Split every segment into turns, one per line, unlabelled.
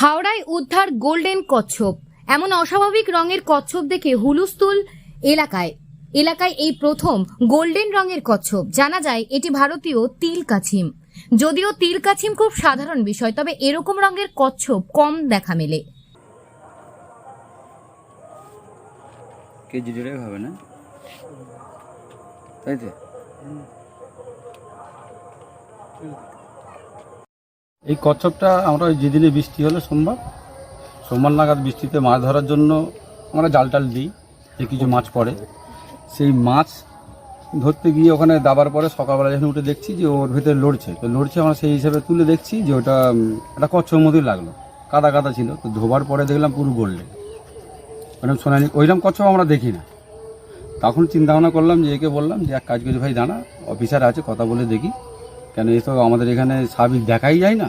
হাওড়ায় উদ্ধার গোল্ডেন কচ্ছপ। এমন অস্বাভাবিক রঙের কচ্ছপ দেখে হুলস্থুল এলাকায় এই প্রথম গোল্ডেন রঙের কচ্ছপ। জানা যায় এটি ভারতীয় তিল কাছিম। যদিও তিল কাছিম খুব সাধারণ বিষয়, তবে এরকম রঙের কচ্ছপ কম দেখা মেলে।
কেজি জুড়ে হবে না, তাই তো?
এই কচ্ছপটা আমরা যেদিনে বৃষ্টি হলো সোমবার নাগাদ বৃষ্টিতে মাছ ধরার জন্য আমরা জাল টাল দিই, যে কিছু মাছ পড়ে। সেই মাছ ধরতে গিয়ে ওখানে দাবার পরে সকালবেলা যখন উঠে দেখছি যে ওর ভেতরে লড়ছে আমরা সেই হিসাবে তুলে দেখছি যে ওটা একটা কচ্ছপ মতোই লাগলো, কাদা কাদা ছিল। তো ধোবার পরে দেখলাম পুরো গোল্ডেন, মানে সোনালি। ওইরকম কচ্ছপ আমরা দেখি না। তখন চিন্তা ভাবনা করলাম যে একে বললাম যে এক কাজ করি ভাই, দাঁড়া, অফিসার আছে, কথা বলে দেখি, কেন এসব আমাদের এখানে স্বাভাবিক দেখাই যায় না।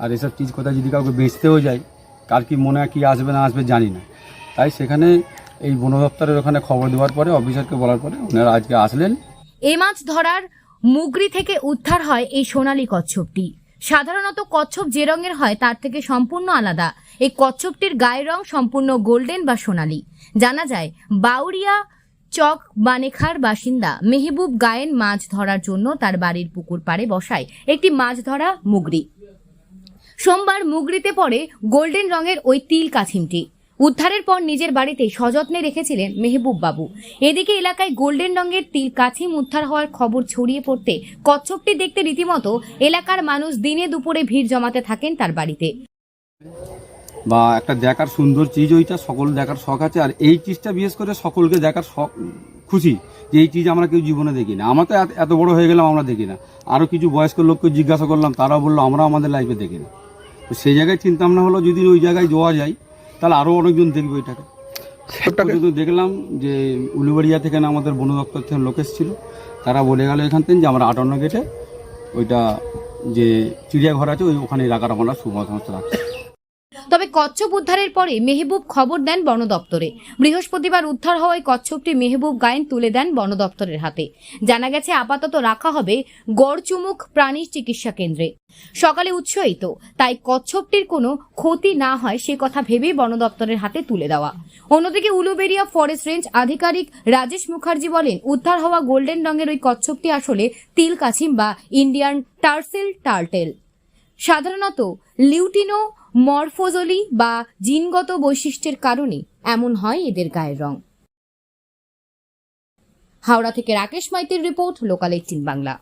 আর এসব চিজ কোথায় যদি কাউকে বেচতেও যায়, কার কি মনে কি আসবে না আসবে জানি না। তাই সেখানে এই বন দপ্তরের ওখানে খবর দেওয়ার পরে, অফিসারকে বলার পরে ওনারা আজকে আসলেন।
এ মাছ ধরার মুগরি থেকে উদ্ধার হয় এই সোনালী কচ্ছপটি। সাধারণত কচ্ছপ যে রঙের হয় তার থেকে সম্পূর্ণ আলাদা। এই কচ্ছপটির গায়ের রং সম্পূর্ণ গোল্ডেন বা সোনালী। জানা যায় বাউরিয়া চক বানেখার বাসিন্দা মেহবুব গায়েন মাছ ধরার জন্য তার বাড়ির পুকুর পাড়ে বসায় একটি মাছ ধরা মুগরি। সোমবার মুগরিতে পড়ে গোল্ডেন রঙের ওই তিল কাছিমটি। উদ্ধারের পর নিজের বাড়িতে সযত্নে রেখেছিলেন মেহবুব বাবু। এদিকে এলাকায় গোল্ডেন রঙের তিল কাছিম উদ্ধার হওয়ার খবর ছড়িয়ে পড়তে কচ্ছপটি দেখতে রীতিমতো এলাকার মানুষ দিনে দুপুরে ভিড় জমাতে থাকেন তার বাড়িতে।
বা একটা দেখার সুন্দর চিজ, ওইটা সকল দেখার শখ আছে। আর এই চিজটা বিশেষ করে সকলকে দেখার শখ, খুশি যে এই চিজ আমরা কেউ জীবনে দেখি না। আমরা তো এত বড় হয়ে গেলাম, আমরা দেখি না। আরও কিছু বয়স্ক লোককে জিজ্ঞাসা করলাম, তারাও বললো আমরা আমাদের লাইফে দেখি না। তো সেই জায়গায় চিন্তা ভাবনা হলো যদি ওই জায়গায় যাওয়া যায় তাহলে আরও অনেকজন দেখবে এটাকে। দেখলাম যে উলুবাড়িয়া থেকে না, আমাদের বন দপ্তর থেকে লোক এসেছিল, তারা বলে গেল এখান থেকে যে আমরা 58 গেটে ওইটা যে চিড়িয়াঘর আছে ওখানে রাখার আমরা সমস্ত রাখছি।
তবে কচ্ছপ উদ্ধারের পরে মেহবুব খবর দেন বন দপ্তরে। বৃহস্পতিবার উদ্ধার হওয়ায় কচ্ছপটি মেহবুব গায়েন তুলে দেন বন দপ্তরের হাতে। জানা গেছে আপাতত রাখা হবে গড়চুমুক প্রাণী চিকিৎসা কেন্দ্রে। সকালে উৎসাহিত, তাই কচ্ছপটির কোনো ক্ষতি না হয় সে কথা ভেবেই বন দপ্তরের হাতে তুলে দেওয়া। অন্যদিকে উলুবেড়িয়া ফরেস্ট রেঞ্জ আধিকারিক রাজেশ মুখার্জি বলেন, উদ্ধার হওয়া গোল্ডেন রঙের ওই কচ্ছপটি আসলে তিল কাছিম বা ইন্ডিয়ান টার্সেল টার্টেল। সাধারণত লিউটিনো মরফোজলি বা জিনগত বৈশিষ্ট্যের কারণে এমন হয় এদের গায়ের রং। হাওড়া থেকে রাকেশ মাইতির রিপোর্ট, লোকাল 18 বাংলা।